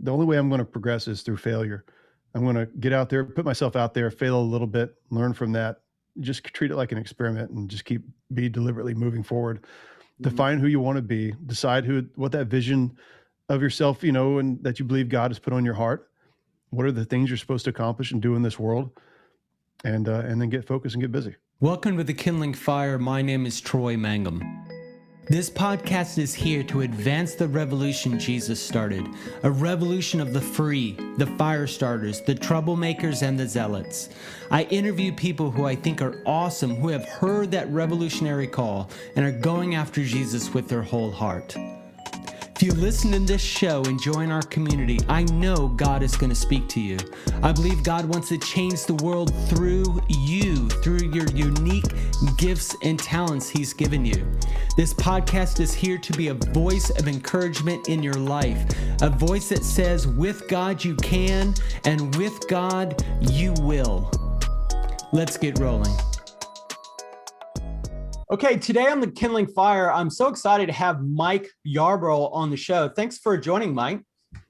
the only way I'm going to progress is through failure. I'm going to get out there, put myself out there, fail a little bit, learn from that, just treat it like an experiment and just be deliberately moving forward. Define who you want to be, decide what that vision of yourself, and that you believe God has put on your heart. What are the things you're supposed to accomplish and do in this world? And then get focused and get busy. Welcome to the Kindling Fire. My name is Troy Mangum. This podcast is here to advance the revolution Jesus started, a revolution of the free, the fire starters, the troublemakers, and the zealots. I interview people who I think are awesome, who have heard that revolutionary call and are going after Jesus with their whole heart. If you listen to this show and join our community, I know God is going to speak to you. I believe God wants to change the world through you, through your unique gifts and talents He's given you. This podcast is here to be a voice of encouragement in your life, a voice that says, with God you can, and with God you will. Let's get rolling. Okay, today on the Kindling Fire, I'm so excited to have Mike Yarbrough on the show. Thanks for joining, Mike.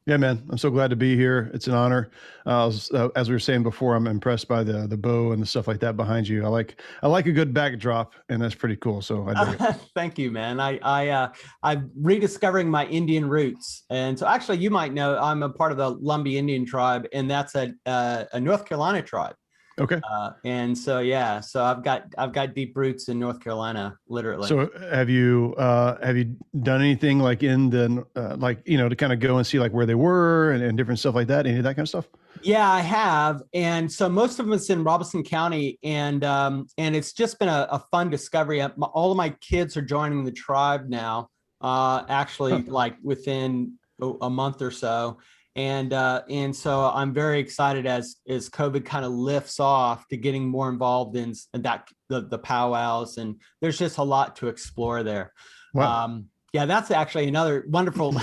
Yeah, man, I'm so glad to be here. It's an honor. As we were saying before, I'm impressed by the bow and the stuff like that behind you. I like a good backdrop, and that's pretty cool. So I dig it. Thank you, man. I'm rediscovering my Indian roots, and so actually, you might know I'm a part of the Lumbee Indian tribe, and that's a North Carolina tribe. Okay. And so, yeah, so I've got deep roots in North Carolina, literally. So have you done anything like in the, to kind of go and see like where they were and different stuff like that, any of that kind of stuff? Yeah, I have. And so most of it's in Robeson County, and it's just been a fun discovery. All of my kids are joining the tribe now, like within a month or so. And so I'm very excited as COVID kind of lifts off to getting more involved in that the powwows, and there's just a lot to explore there. Wow. Yeah, that's actually another wonderful.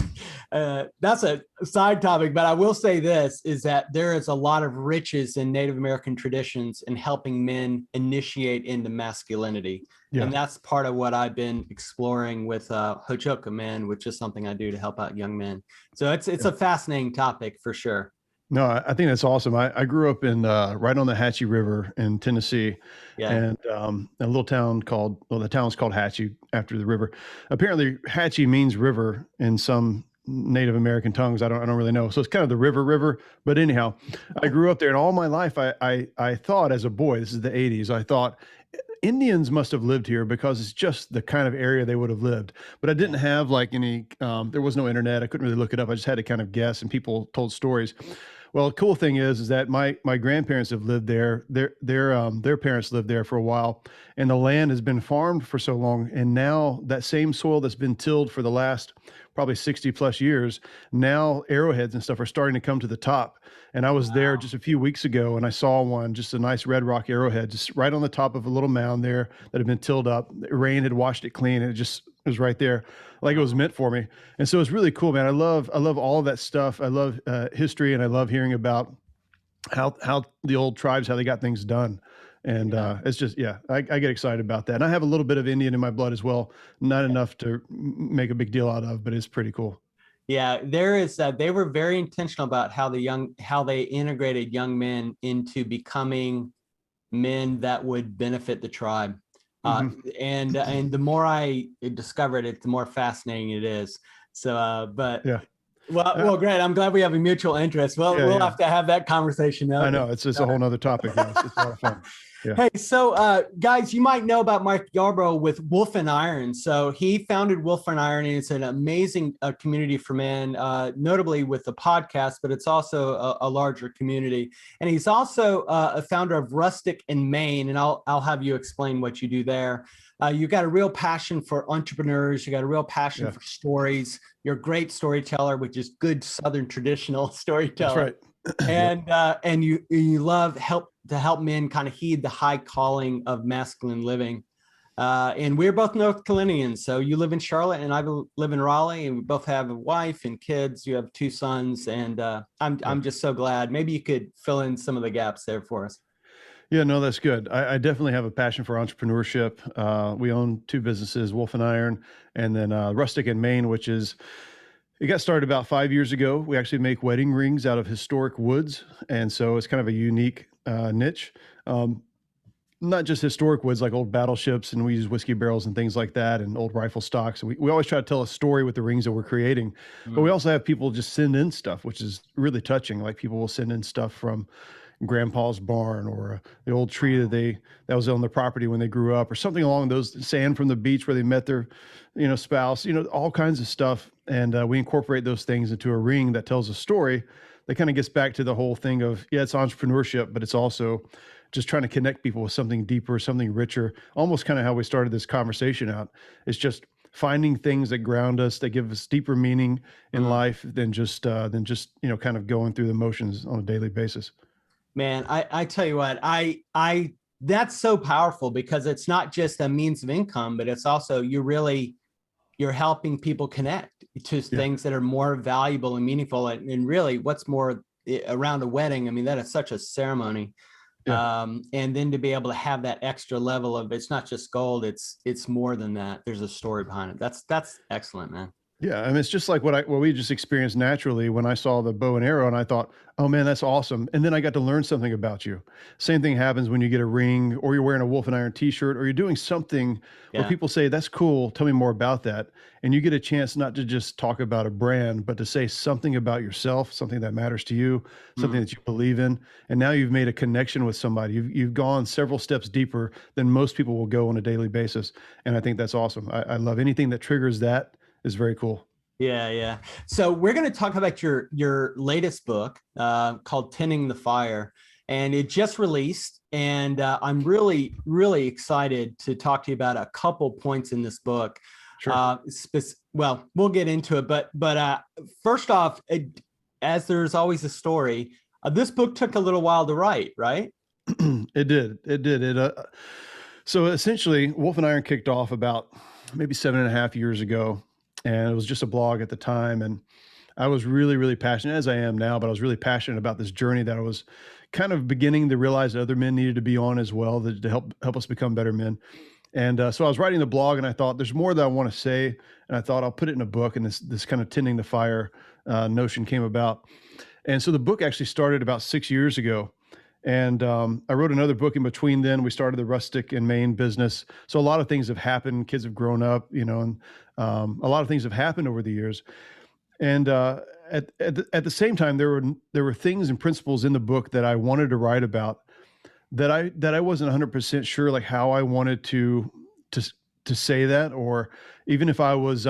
That's a side topic, but I will say this is that there is a lot of riches in Native American traditions in helping men initiate into masculinity. Yeah. And that's part of what I've been exploring with Hochoka Men, which is something I do to help out young men. So it's a fascinating topic for sure. No, I think that's awesome. I grew up in right on the Hatchie River in Tennessee, and a little town the town's called Hatchie after the river. Apparently, Hatchie means river in some Native American tongues. I don't really know. So it's kind of the river. But anyhow, I grew up there, and all my life, I thought as a boy, this is the 80s, I thought Indians must have lived here because it's just the kind of area they would have lived. But I didn't have like any, there was no internet. I couldn't really look it up. I just had to kind of guess, and people told stories. Well, the cool thing is that my grandparents have lived there. Their parents lived there for a while, and the land has been farmed for so long. And now that same soil that's been tilled for the last probably 60 plus years, now arrowheads and stuff are starting to come to the top. And I was there just a few weeks ago, and I saw one, just a nice red rock arrowhead, just right on the top of a little mound there that had been tilled up. The rain had washed it clean, and it was right there, like it was meant for me. And so it's really cool, man. I love all of that stuff. I love history, and I love hearing about how the old tribes, how they got things done. And it's just, I get excited about that. And I have a little bit of Indian in my blood as well. Not enough to make a big deal out of, but it's pretty cool. Yeah, there is that. They were very intentional about how they integrated young men into becoming men that would benefit the tribe. And the more I discovered it, the more fascinating it is. So, but yeah. Well, great. I'm glad we have a mutual interest. Well, we'll have to have that conversation now. I know it's a whole nother topic. It's a lot of fun. Yeah. Hey, so guys, you might know about Mike Yarbrough with Wolf and Iron. So he founded Wolf and Iron, and it's an amazing community for men, notably with the podcast, but it's also a larger community. And he's also a founder of Rustic in Maine, and I'll have you explain what you do there. You've got a real passion for entrepreneurs. You got a real passion for stories. You're a great storyteller, which is good Southern traditional storyteller. That's right. And you love to help men kind of heed the high calling of masculine living. And we're both North Carolinians. So you live in Charlotte and I live in Raleigh, and we both have a wife and kids. You have 2 sons, and I'm just so glad. Maybe you could fill in some of the gaps there for us. Yeah, no, that's good. I definitely have a passion for entrepreneurship. We own 2 businesses, Wolf and Iron, and then Rustic in Maine, which is It got started about 5 years ago. We actually make wedding rings out of historic woods. And so it's kind of a unique niche. Not just historic woods like old battleships, and we use whiskey barrels and things like that, and old rifle stocks. We always try to tell a story with the rings that we're creating. But we also have people just send in stuff, which is really touching. Like people will send in stuff from grandpa's barn, or the old tree that was on their property when they grew up, or something along those, sand from the beach where they met their spouse, all kinds of stuff. And we incorporate those things into a ring that tells a story that kind of gets back to the whole thing of, it's entrepreneurship, but it's also just trying to connect people with something deeper, something richer, almost kind of how we started this conversation out. It's just finding things that ground us, that give us deeper meaning in life than just kind of going through the motions on a daily basis. Man, I tell you what, I that's so powerful, because it's not just a means of income, but it's also you're helping people connect to things that are more valuable and meaningful. And really, what's more around a wedding, I mean, that is such a ceremony. Yeah. And then to be able to have that extra level of, it's not just gold, it's more than that. There's a story behind it. That's excellent, man. Yeah, I mean, it's just like what we just experienced naturally when I saw the bow and arrow, and I thought, oh man, that's awesome. And then I got to learn something about you. Same thing happens when you get a ring, or you're wearing a Wolf and Iron t-shirt, or you're doing something where people say, that's cool, tell me more about that. And you get a chance not to just talk about a brand, but to say something about yourself, something that matters to you, something that you believe in. And now you've made a connection with somebody. You've gone several steps deeper than most people will go on a daily basis. And I think that's awesome. I love anything that triggers that. Is very cool. Yeah. So we're going to talk about your latest book called Tending the Fire, and it just released. And I'm really, really excited to talk to you about a couple points in this book. Sure. Well, we'll get into it, but first off, as there's always a story, this book took a little while to write, right? It did. So essentially, Wolf and Iron kicked off about maybe 7.5 years ago. And it was just a blog at the time. And I was really, really passionate, as I am now, but I was really passionate about this journey that I was kind of beginning to realize that other men needed to be on as well, to help us become better men. And so I was writing the blog, and I thought there's more that I want to say. And I thought I'll put it in a book, and this kind of tending the fire notion came about. And so the book actually started about 6 years ago. And I wrote another book in between then. We started the Rustic in Maine business. So a lot of things have happened. Kids have grown up, and a lot of things have happened over the years. And at the same time, there were things and principles in the book that I wanted to write about that I wasn't 100% sure like how I wanted to say that, or even if I was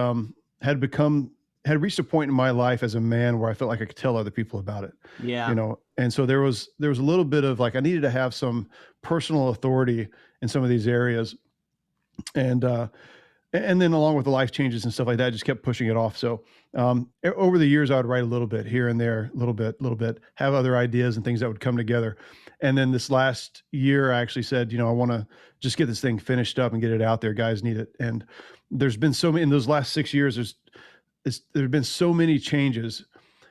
had reached a point in my life as a man where I felt like I could tell other people about it. Yeah. And so there was a little bit of like, I needed to have some personal authority in some of these areas. And then along with the life changes and stuff like that, I just kept pushing it off. So over the years, I would write a little bit here and there, a little bit, have other ideas and things that would come together. And then this last year, I actually said, I want to just get this thing finished up and get it out there. Guys need it. And there's been so many in those last 6 years, there've been so many changes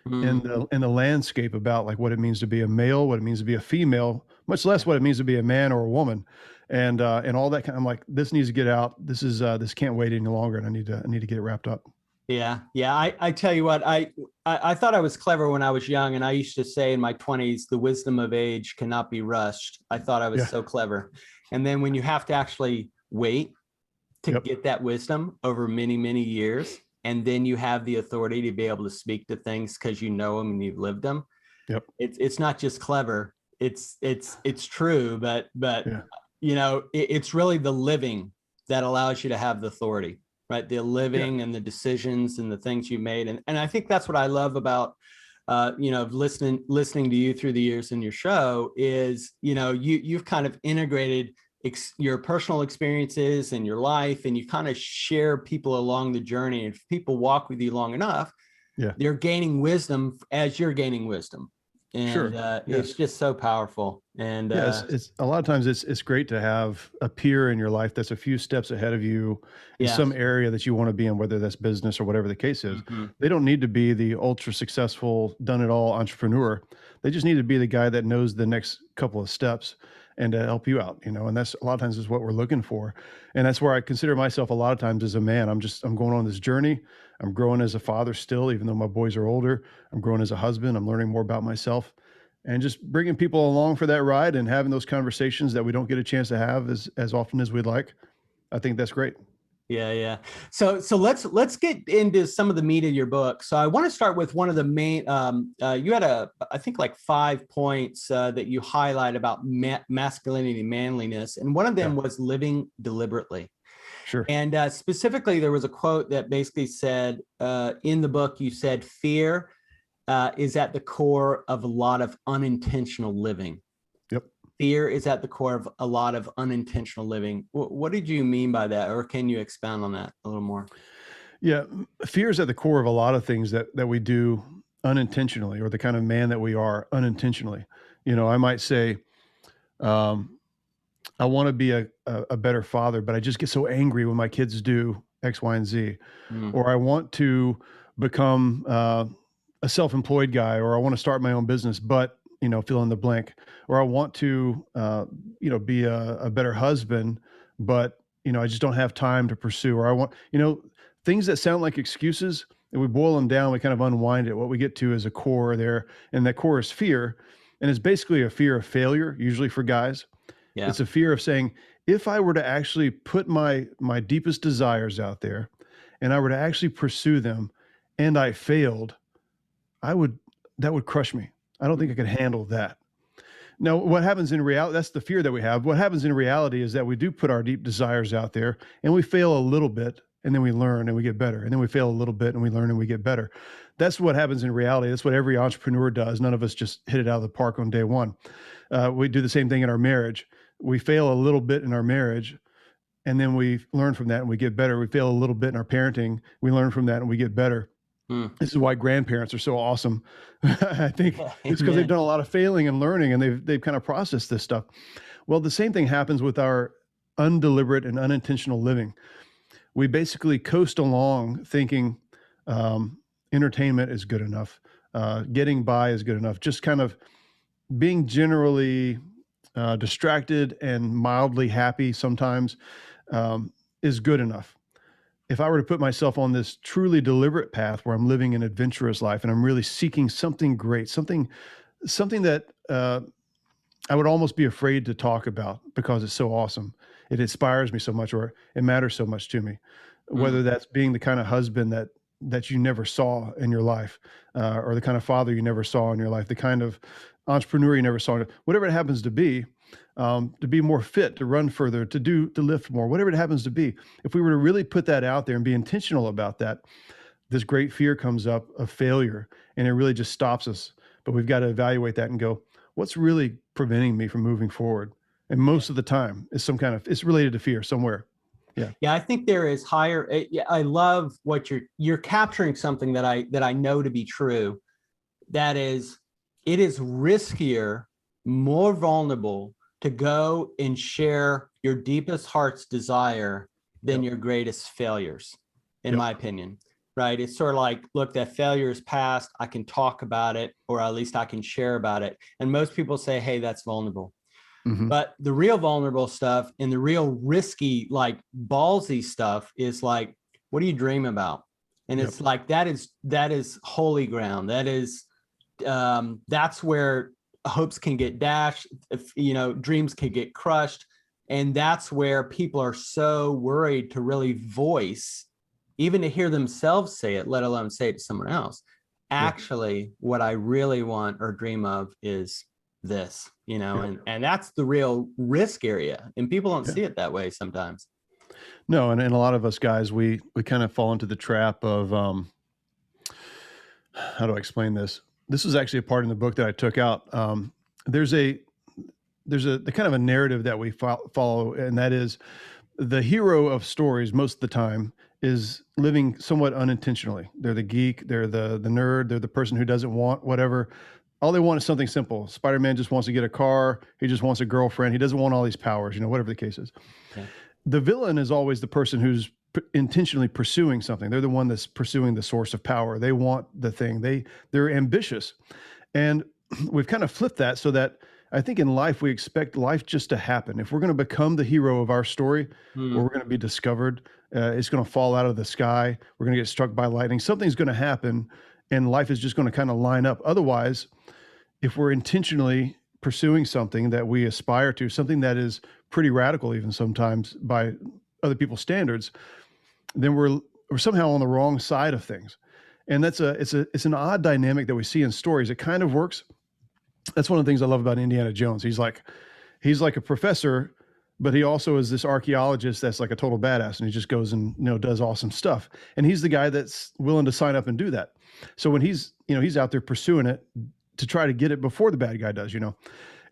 in the landscape about like what it means to be a male, what it means to be a female, much less what it means to be a man or a woman, and all that kind. I'm like, this needs to get out. This can't wait any longer, and I need to get it wrapped up. Yeah. I tell you what, I thought I was clever when I was young, and I used to say in my 20s, the wisdom of age cannot be rushed. I thought I was so clever, and then when you have to actually wait to get that wisdom over many, many years. And then you have the authority to be able to speak to things because you know them and you've lived them. Yep. It's not just clever. It's true, but it's really the living that allows you to have the authority, right? The living and the decisions and the things you made. And I think that's what I love about listening to you through the years in your show is, you've kind of integrated your personal experiences and your life, and you kind of share people along the journey. And if people walk with you long enough, they're gaining wisdom as you're gaining wisdom. And it's just so powerful. And it's a lot of times it's great to have a peer in your life that's a few steps ahead of you in some area that you want to be in, whether that's business or whatever the case is. They don't need to be the ultra successful, done it all entrepreneur. They just need to be the guy that knows the next couple of steps. and to help you out, and that's a lot of times is what we're looking for. And that's where I consider myself a lot of times as a man. I'm going on this journey. I'm growing as a father still, even though my boys are older. I'm growing as a husband. I'm learning more about myself, and just bringing people along for that ride and having those conversations that we don't get a chance to have as often as we'd like. I think that's great. Yeah. So let's get into some of the meat of your book. So I want to start with one of the main, you had I think like 5 points that you highlight about masculinity and manliness. And one of them was living deliberately. Sure. And specifically, there was a quote that basically said, in the book, you said, fear is at the core of a lot of unintentional living. Yep. Fear is at the core of a lot of unintentional living. What did you mean by that? Or can you expound on that a little more? Yeah. Fear is at the core of a lot of things that we do unintentionally, or the kind of man that we are unintentionally. I might say, I want to be a better father, but I just get so angry when my kids do X, Y, and Z. Or I want to become a self-employed guy, or I want to start my own business, but fill in the blank. Or I want to be a better husband, but I just don't have time to pursue. Or I want things that sound like excuses, and we boil them down, we kind of unwind it. What we get to is a core there, and that core is fear, and it's basically a fear of failure, usually for guys. Yeah. It's a fear of saying, if I were to actually put my deepest desires out there, and I were to actually pursue them, and I failed, that would crush me. I don't think I could handle that. Now, what happens in reality, that's the fear that we have. What happens in reality is that we do put our deep desires out there, and we fail a little bit, and then we learn and we get better. And then we fail a little bit and we learn and we get better. That's what happens in reality. That's what every entrepreneur does. None of us just hit it out of the park on day one. We do the same thing in our marriage. We fail a little bit in our marriage, and then we learn from that and we get better. We fail a little bit in our parenting. We learn from that and we get better. This is why grandparents are so awesome. I think it's because they've done a lot of failing and learning, and they've kind of processed this stuff. Well, the same thing happens with our undeliberate and unintentional living. We basically coast along thinking entertainment is good enough, getting by is good enough, just kind of being generally distracted and mildly happy sometimes is good enough. If I were to put myself on this truly deliberate path where I'm living an adventurous life and I'm really seeking something great, something that I would almost be afraid to talk about because it's so awesome. It inspires me so much, or it matters so much to me, whether that's being the kind of husband that you never saw in your life, or the kind of father you never saw in your life, the kind of entrepreneur you never saw, whatever it happens to be more fit, to run further, to lift more, whatever it happens to be. If we were to really put that out there and be intentional about that, this great fear comes up of failure, and it really just stops us. But we've got to evaluate that and go, what's really preventing me from moving forward? And most of the time it's related to fear somewhere. Yeah. Yeah. I think there is higher. I love what you're capturing, something that I know to be true. That is, it is riskier, more vulnerable to go and share your deepest heart's desire than your greatest failures, in my opinion. Right. It's sort of like, look, that failure is past. I can talk about it, or at least I can share about it. And most people say, hey, that's vulnerable. But the real vulnerable stuff and the real risky, like ballsy stuff is like, what do you dream about? And it's like, that is holy ground. That is, that's where hopes can get dashed, dreams can get crushed. And that's where people are so worried to really voice, even to hear themselves say it, let alone say it to someone else. Actually, what I really want or dream of is this, and that's the real risk area, and people don't see it that way sometimes. No, and a lot of us guys, we kind of fall into the trap of how do I explain this? This is actually a part in the book that I took out. There's the kind of a narrative that we follow, and that is the hero of stories most of the time is living somewhat unintentionally. They're the geek, they're the nerd, they're the person who doesn't want whatever. All they want is something simple. Spider-Man just wants to get a car. He just wants a girlfriend. He doesn't want all these powers, whatever the case is. Okay. The villain is always the person who's intentionally pursuing something. They're the one that's pursuing the source of power. They want the thing. They're ambitious. And we've kind of flipped that so that I think in life, we expect life just to happen. If we're going to become the hero of our story, or we're going to be discovered, it's going to fall out of the sky. We're going to get struck by lightning. Something's going to happen, and life is just going to kind of line up. Otherwise, if we're intentionally pursuing something that we aspire to, something that is pretty radical, even sometimes by other people's standards, then we're somehow on the wrong side of things. And it's an odd dynamic that we see in stories. It kind of works. That's one of the things I love about Indiana Jones. He's like a professor, but he also is this archaeologist that's like a total badass, and he just goes and, does awesome stuff. And he's the guy that's willing to sign up and do that. So when he's out there pursuing it to try to get it before the bad guy does,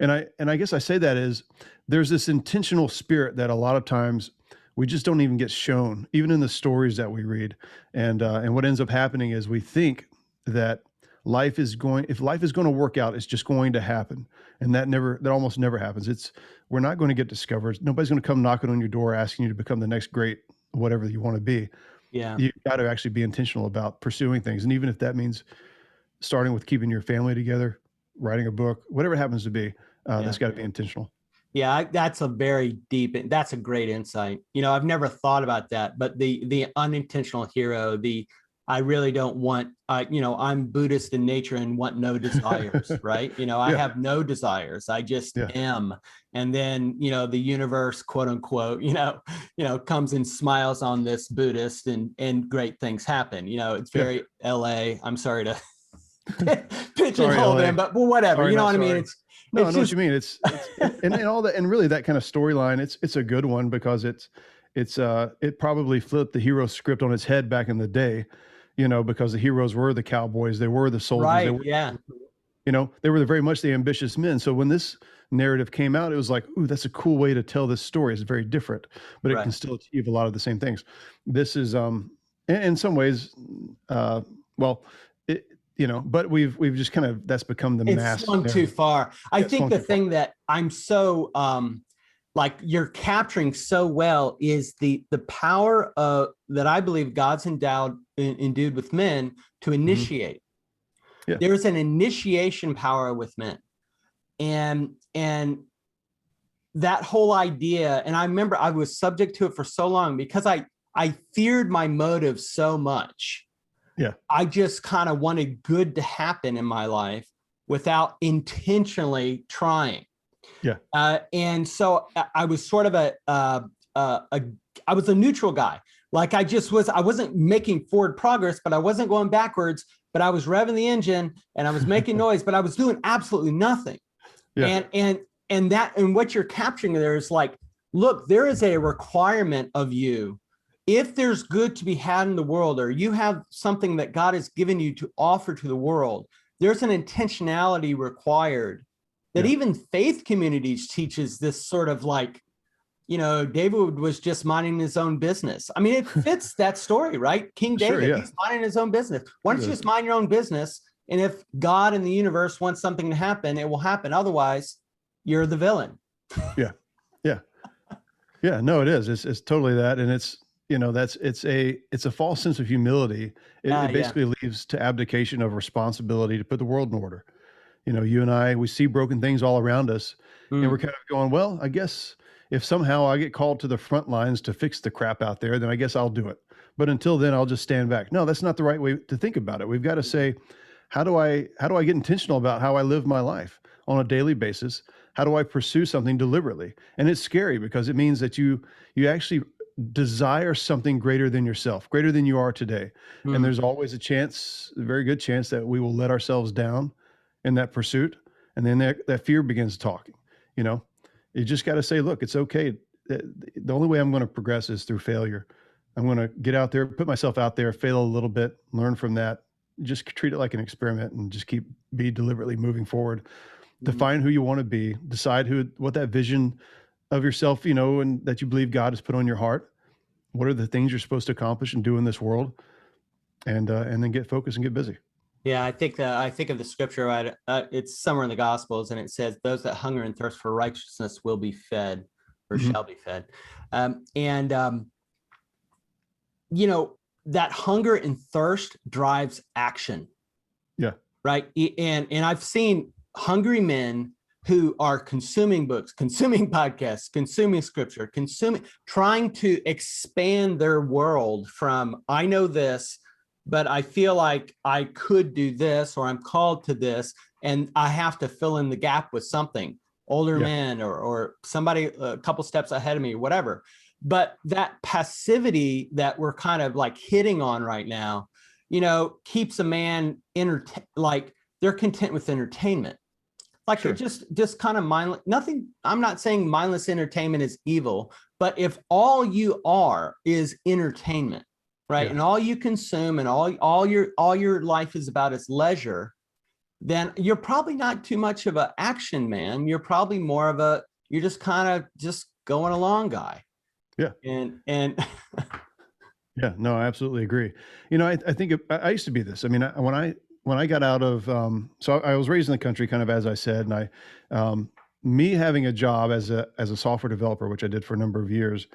And I guess I say that is there's this intentional spirit that a lot of times we just don't even get shown, even in the stories that we read. And what ends up happening is we think that if life is going to work out, it's just going to happen. And that almost never happens. We're not going to get discovered. Nobody's going to come knocking on your door asking you to become the next great whatever you want to be. Yeah. You've got to actually be intentional about pursuing things. And even if that means starting with keeping your family together, writing a book, whatever it happens to be, that's got to be intentional. Yeah, that's a very deep, that's a great insight. I've never thought about that, but the unintentional hero, I really don't want, I'm Buddhist in nature and want no desires, right? I have no desires. I just am. And then, the universe, quote unquote, comes and smiles on this Buddhist and great things happen. It's very LA. I'm sorry to pigeonhole them, but whatever, sorry, you know what sorry. I mean? I know what you mean. It's and all that, and really that kind of storyline. It's a good one because it probably flipped the hero script on its head back in the day, because the heroes were the cowboys, they were the soldiers, right? They were, they were very much the ambitious men. So when this narrative came out, it was like, ooh, that's a cool way to tell this story. It's very different, but it can still achieve a lot of the same things. This is in some ways, but we've just kind of, that's become the mass. It's swung too far. I think the thing that I'm so like you're capturing so well is the power that I believe God's endued with men to initiate. Mm-hmm. Yeah. There's an initiation power with men, and that whole idea. And I remember I was subject to it for so long because I feared my motives so much. Yeah, I just kind of wanted good to happen in my life without intentionally trying. Yeah. And so I was sort of I was a neutral guy. Like I wasn't making forward progress, but I wasn't going backwards, but I was revving the engine and I was making noise, but I was doing absolutely nothing. Yeah. And what you're capturing there is like, look, there is a requirement of you. If there's good to be had in the world, or you have something that God has given you to offer to the world, there's an intentionality required that even faith communities teaches this sort of like, David was just minding his own business. I mean, it fits that story, right? King David, he's minding his own business. Why don't you just mind your own business? And if God and the universe wants something to happen, it will happen. Otherwise, you're the villain. Yeah. No, it is. It's totally that. And it's a false sense of humility. It basically leads to abdication of responsibility to put the world in order. You and I, we see broken things all around us, and we're kind of going, well, I guess if somehow I get called to the front lines to fix the crap out there, then I guess I'll do it. But until then, I'll just stand back. No, that's not the right way to think about it. We've got to say, how do I get intentional about how I live my life on a daily basis? How do I pursue something deliberately? And it's scary because it means that you actually desire something greater than yourself, greater than you are today. And there's always a very good chance that we will let ourselves down in that pursuit. And then that fear begins talking. You just got to say, look, it's okay. The only way I'm going to progress is through failure. I'm going to get out there, put myself out there, fail a little bit, learn from that, just treat it like an experiment and just be deliberately moving forward. Define who you want to be, decide what that vision of yourself, and that you believe God has put on your heart. What are the things you're supposed to accomplish and do in this world? And then get focused and get busy. Yeah, I think of the scripture, right? It's somewhere in the Gospels, and it says, "Those that hunger and thirst for righteousness will be fed, or shall be fed." That hunger and thirst drives action. Yeah. Right. And I've seen hungry men who are consuming books, consuming podcasts, consuming scripture, trying to expand their world from, I know this, but I feel like I could do this, or I'm called to this, and I have to fill in the gap with something, older men or somebody a couple steps ahead of me, whatever. But that passivity that we're kind of like hitting on right now, keeps a man like they're content with entertainment. Like they're just kind of mindless. Nothing. I'm not saying mindless entertainment is evil, but if all you are is entertainment, right, and all you consume and all your life is about is leisure, then you're probably not too much of an action man. You're probably more of you're just kind of just going along guy. Yeah. And yeah, no, I absolutely agree. I think I used to be this. I mean, when I got out of, so I was raised in the country, kind of as I said, and me having a job as a software developer, which I did for a number of years,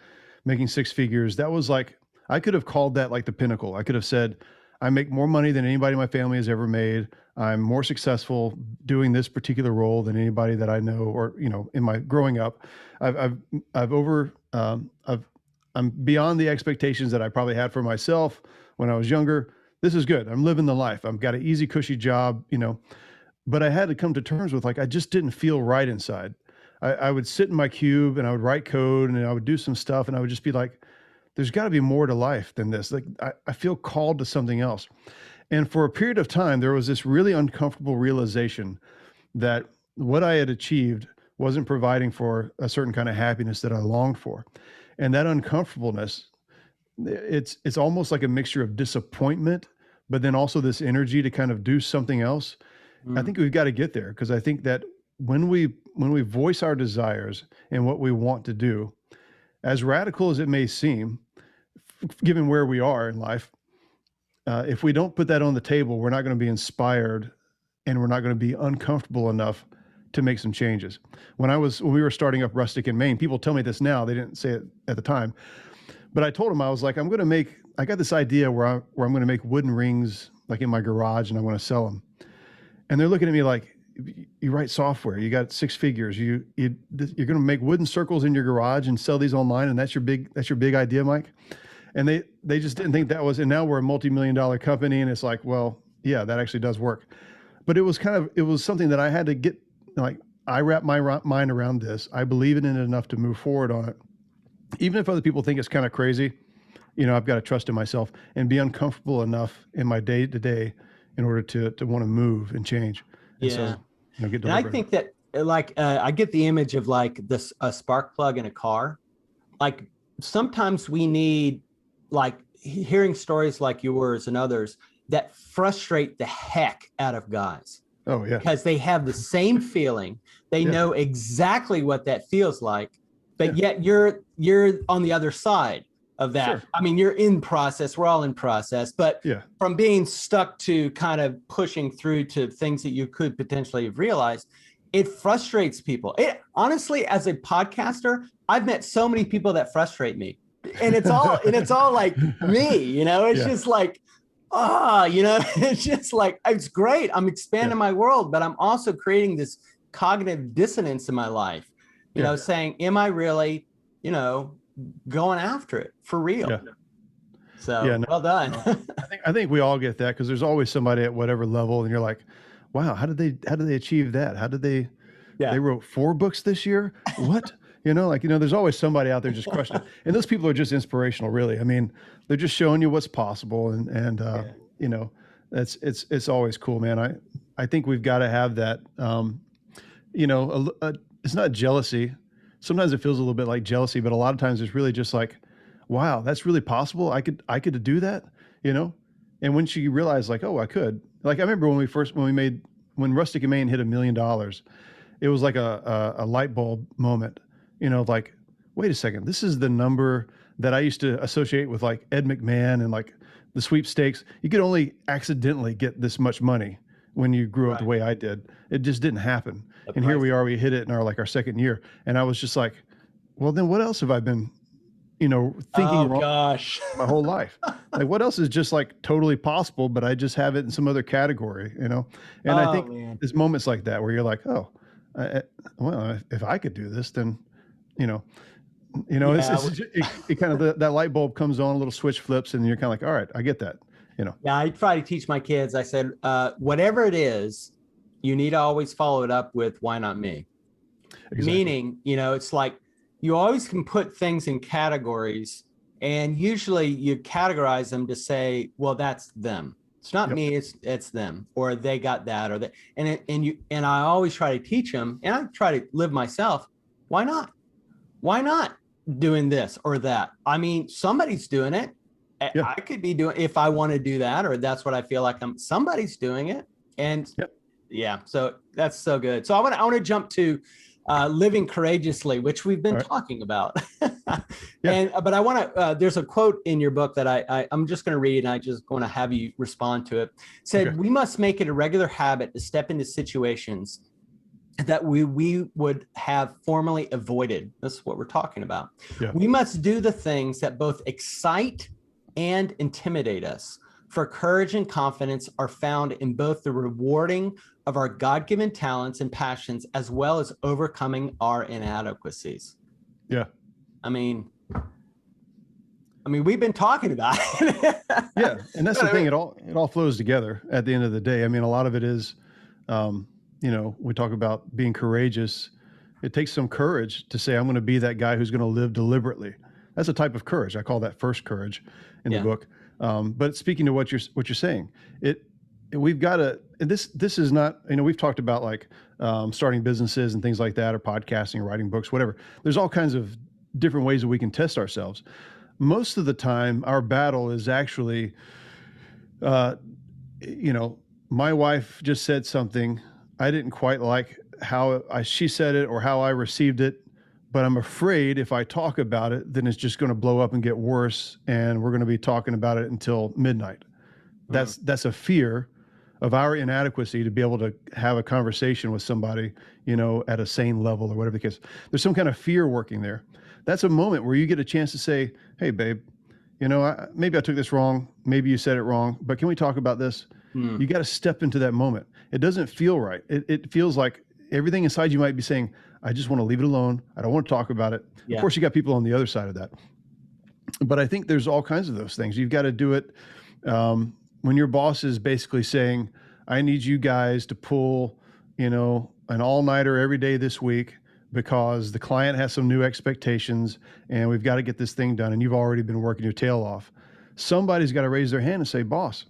making six figures, that was like, I could have called that like the pinnacle. I could have said, I make more money than anybody in my family has ever made. I'm more successful doing this particular role than anybody that I know, or, in my growing up, I'm beyond the expectations that I probably had for myself when I was younger. This is good. I'm living the life. I've got an easy, cushy job, but I had to come to terms with, like, I just didn't feel right inside. I would sit in my cube and I would write code and I would do some stuff, and I would just be like, there's got to be more to life than this. Like, I feel called to something else. And for a period of time, there was this really uncomfortable realization that what I had achieved wasn't providing for a certain kind of happiness that I longed for. And that uncomfortableness, it's almost like a mixture of disappointment, but then also this energy to kind of do something else. I think we've got to get there, because I think that when we voice our desires and what we want to do, as radical as it may seem, given where we are in life, if we don't put that on the table, we're not going to be inspired, and we're not going to be uncomfortable enough to make some changes. When we were starting up Rustic in Maine, people tell me this now, they didn't say it at the time, but I told them, I was like, I got this idea where I'm going to make wooden rings like in my garage, and I want to sell them. And they're looking at me like, you write software, you got six figures, you're going to make wooden circles in your garage and sell these online, and that's your big idea, Mike? And they just didn't think that was, and now we're a multi-million-dollar company, and it's like, well, yeah, that actually does work. But it was something that I had to get, like, I wrap my mind around this. I believe in it enough to move forward on it. Even if other people think it's kind of crazy, I've got to trust in myself and be uncomfortable enough in my day to day in order to want to move and change. And so, get delivered. And I think that, like, I get the image of like a spark plug in a car. Like, sometimes we need, like, hearing stories like yours and others that frustrate the heck out of guys. Oh yeah. Because they have the same feeling. They know exactly what that feels like, but yet you're on the other side of that. Sure. I mean, you're in process. We're all in process, but from being stuck to kind of pushing through to things that you could potentially have realized, it frustrates people. Honestly, as a podcaster, I've met so many people that frustrate me, and it's all like me, it's just like, it's just like, it's great. I'm expanding my world, but I'm also creating this cognitive dissonance in my life, saying, am I really, going after it for real? Yeah. So well done. I think we all get that, because there's always somebody at whatever level, and you're like, wow, how did they achieve that? How did they wrote 4 books this year? What? There's always somebody out there just crushing it. And those people are just inspirational, really. I mean, they're just showing you what's possible. And it's always cool, man. I think we've got to have that, it's not jealousy. Sometimes it feels a little bit like jealousy, but a lot of times it's really just like, wow, that's really possible. I could do that, And when you realize, like, oh, I could. Like, I remember when Rustic in Maine hit $1 million, it was like a light bulb moment, like, wait a second, this is the number that I used to associate with, like, Ed McMahon and, like, the sweepstakes. You could only accidentally get this much money when you grew up the way I did. It just didn't happen. And here we are, we hit it in our second year. And I was just like, well, then what else have I been, thinking wrong my whole life? Like, what else is just, like, totally possible, but I just have it in some other category, And I think there's moments like that where you're like, oh, I, well, if I could do this, then, you know, Yeah, it kind of, that light bulb comes on, a little switch flips, and you're kind of like, all right, I get that, Yeah, I try to teach my kids. I said, whatever it is, you need to always follow it up with, why not me? Exactly. Meaning, it's like you always can put things in categories, and usually you categorize them to say, well, that's them. It's not me, it's them, or they got that, or that. And I always try to teach them, and I try to live myself. Why not? Why not doing this or that? I mean, somebody's doing it. Yeah. I could be doing, if I want to do that, or that's what I feel like somebody's doing it. And yeah, so that's so good. So I want to jump to living courageously, which we've been talking about. But I want to, there's a quote in your book that I'm just going to read, and I just want to have you respond to it. It said, we must make it a regular habit to step into situations that we would have formerly avoided. This is what we're talking about. Yeah. We must do the things that both excite and intimidate us, for courage and confidence are found in both the rewarding of our God-given talents and passions, as well as overcoming our inadequacies. Yeah. I mean, we've been talking about it. Yeah. And that's the thing. It all flows together at the end of the day. I mean, a lot of it is, we talk about being courageous. It takes some courage to say, I'm going to be that guy who's going to live deliberately. That's a type of courage. I call that first courage in the book. But speaking to what you're saying, we've got to, and this is not, we've talked about like starting businesses and things like that, or podcasting, or writing books, whatever. There's all kinds of different ways that we can test ourselves. Most of the time, our battle is actually, my wife just said something. I didn't quite like how she said it or how I received it. But I'm afraid if I talk about it, then it's just going to blow up and get worse, and we're going to be talking about it until midnight. That's a fear of our inadequacy to be able to have a conversation with somebody, at a sane level or whatever the case. There's some kind of fear working there. That's a moment where you get a chance to say, hey, babe, maybe I took this wrong. Maybe you said it wrong, but can we talk about this? You got to step into that moment. It doesn't feel right. It feels like everything inside you might be saying, I just want to leave it alone. I don't want to talk about it. Yeah. Of course, you got people on the other side of that. But I think there's all kinds of those things. You've got to do it when your boss is basically saying, I need you guys to pull, an all-nighter every day this week because the client has some new expectations and we've got to get this thing done. And you've already been working your tail off. Somebody's got to raise their hand and say, boss,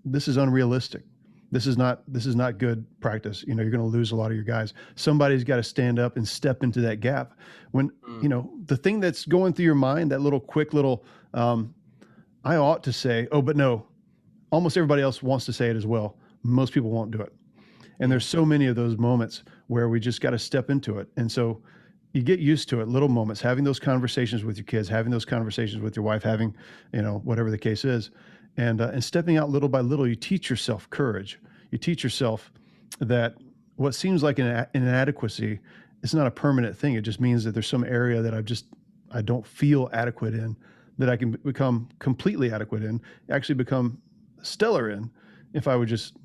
this is unrealistic. This is not good practice. You're going to lose a lot of your guys. Somebody's got to stand up and step into that gap. When, the thing that's going through your mind, that little quick little, I ought to say, oh, but no, almost everybody else wants to say it as well. Most people won't do it. And there's so many of those moments where we just got to step into it. And so you get used to it, little moments, having those conversations with your kids, having those conversations with your wife, having, whatever the case is. And stepping out little by little, you teach yourself courage. You teach yourself that what seems like an inadequacy is not a permanent thing. It just means that there's some area that I don't feel adequate in, that I can become completely adequate in, actually become stellar in, if I would just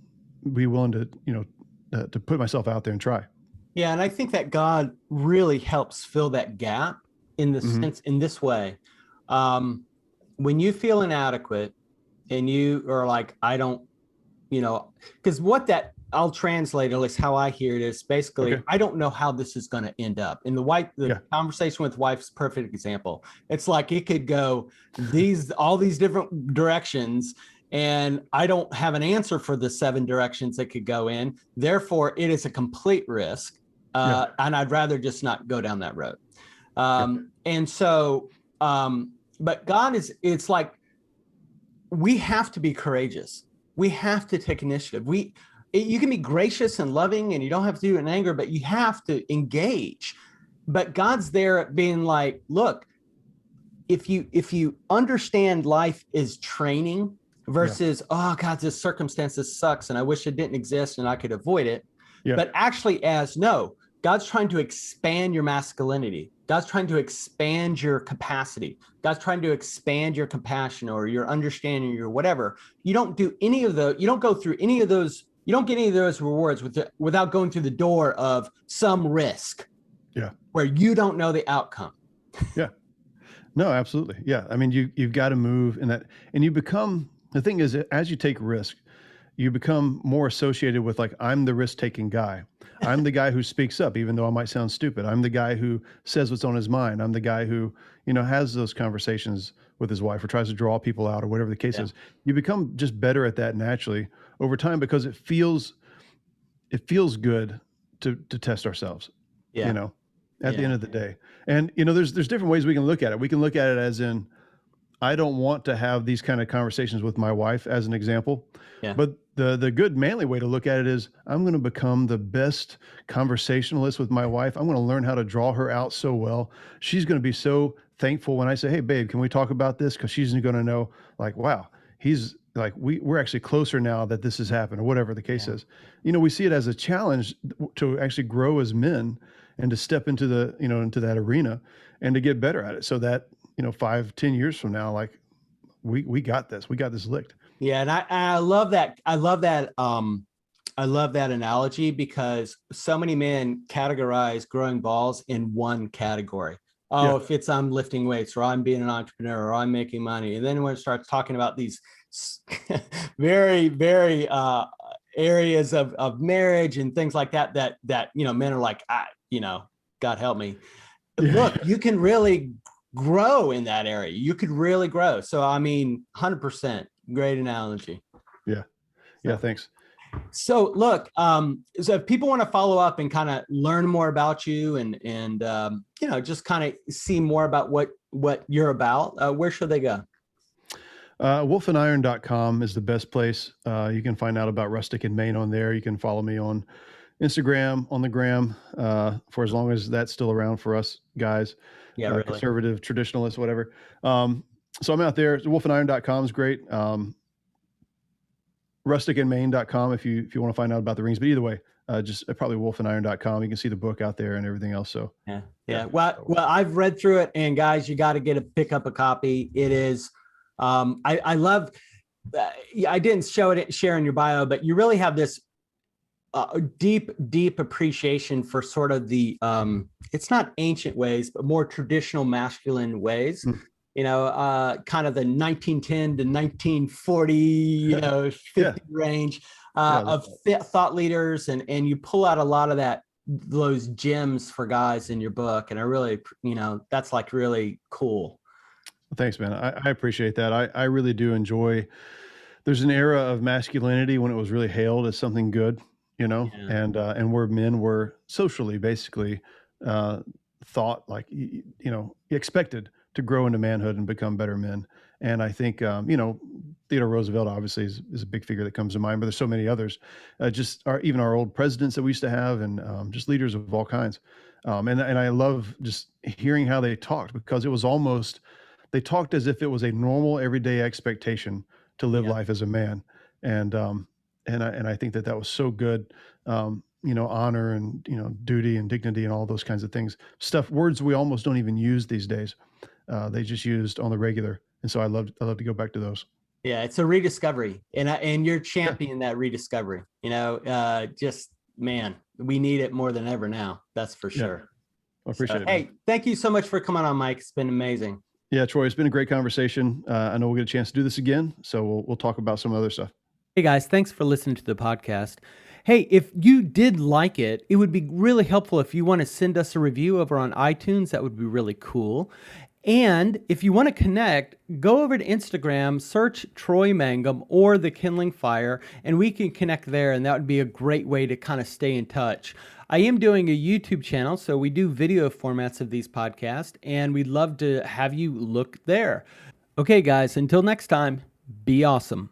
be willing to, to put myself out there and try. Yeah, and I think that God really helps fill that gap in the sense, in this way. When you feel inadequate, and you are like, I don't, because I'll translate, at least how I hear it, is basically, I don't know how this is going to end up. And the conversation with wife's perfect example. It's like it could go all these different directions, and I don't have an answer for the 7 directions it could go in. Therefore, it is a complete risk, and I'd rather just not go down that road. And so, but God it's like, we have to be courageous. We have to take initiative. You can be gracious and loving, and you don't have to do it in anger, but you have to engage. But God's there being like, look, if you understand life is training versus, oh God, this circumstance sucks and I wish it didn't exist and I could avoid it. Yeah. But actually God's trying to expand your masculinity. God's trying to expand your capacity. God's trying to expand your compassion or your understanding or whatever. You don't do any of those. You don't go through any of those, you don't get any of those rewards without going through the door of some risk. Yeah. Where you don't know the outcome. Yeah. No, absolutely. Yeah. I mean, you've got to move in that, and you become, the thing is, as you take risk, you become more associated with, like, I'm the risk-taking guy. I'm the guy who speaks up, even though I might sound stupid. I'm the guy who says what's on his mind. I'm the guy who, has those conversations with his wife or tries to draw people out or whatever the case is. You become just better at that naturally over time because it feels good to test ourselves, at the end of the day. And, there's different ways we can look at it. We can look at it as in, I don't want to have these kind of conversations with my wife, as an example. Yeah. But the good manly way to look at it is, I'm going to become the best conversationalist with my wife. I'm going to learn how to draw her out so well. She's going to be so thankful when I say, hey, babe, can we talk about this? Because she's going to know, like, wow, he's like, we're actually closer now that this has happened, or whatever the case is. We see it as a challenge to actually grow as men and to step into the, into that arena and to get better at it. So that, 5-10 years from now, like, we got this licked. Yeah. And I love that. I love that analogy, because so many men categorize growing balls in one category. If it's I'm lifting weights, or I'm being an entrepreneur, or I'm making money. And then when it starts talking about these very, very areas of marriage and things like that men are like, God help me. Look, you can really grow in that area. You could really grow. So, 100%. Great analogy. Yeah. Yeah. Thanks. So look, so if people want to follow up and kind of learn more about you and just kind of see more about what you're about, where should they go? wolfandiron.com is the best place. You can find out about Rustic in Maine on there. You can follow me on Instagram, on the gram, for as long as that's still around for us guys. Yeah, really. Conservative, traditionalist, whatever. So I'm out there. wolfandiron.com is great. rusticinmaine.com if you want to find out about the rings. But either way, just probably wolfandiron.com. You can see the book out there and everything else. So yeah. Well, I've read through it, and guys, you got to pick up a copy. It is. I love. I didn't share in your bio, but you really have this deep appreciation for sort of the it's not ancient ways, but more traditional masculine ways. Kind of the 1910 to 1940, 50 range of thought leaders. And you pull out a lot of those gems for guys in your book. And I really, that's like really cool. Thanks, man. I appreciate that. I really do enjoy, there's an era of masculinity when it was really hailed as something good, and where men were socially basically thought like, expected to grow into manhood and become better men. And I think, Theodore Roosevelt obviously is a big figure that comes to mind, but there's so many others, even our old presidents that we used to have, and just leaders of all kinds. And I love just hearing how they talked, because it was almost, they talked as if it was a normal everyday expectation to live life as a man. And I think that was so good. Honor and, duty and dignity and all those kinds of things, words we almost don't even use these days. They just used on the regular. And so I love to go back to those. Yeah. It's a rediscovery, and you're championing that rediscovery, just, man, we need it more than ever now. That's for sure. I appreciate it. Hey, thank you so much for coming on, Mike. It's been amazing. Yeah, Troy, it's been a great conversation. I know we'll get a chance to do this again, so we'll talk about some other stuff. Hey guys, thanks for listening to the podcast. Hey, if you did like it, it would be really helpful if you want to send us a review over on iTunes. That would be really cool. And if you want to connect, go over to Instagram, search Troy Mangum or The Kindling Fire, and we can connect there, and that would be a great way to kind of stay in touch. I am doing a YouTube channel, so we do video formats of these podcasts, and we'd love to have you look there. Okay, guys, until next time, be awesome.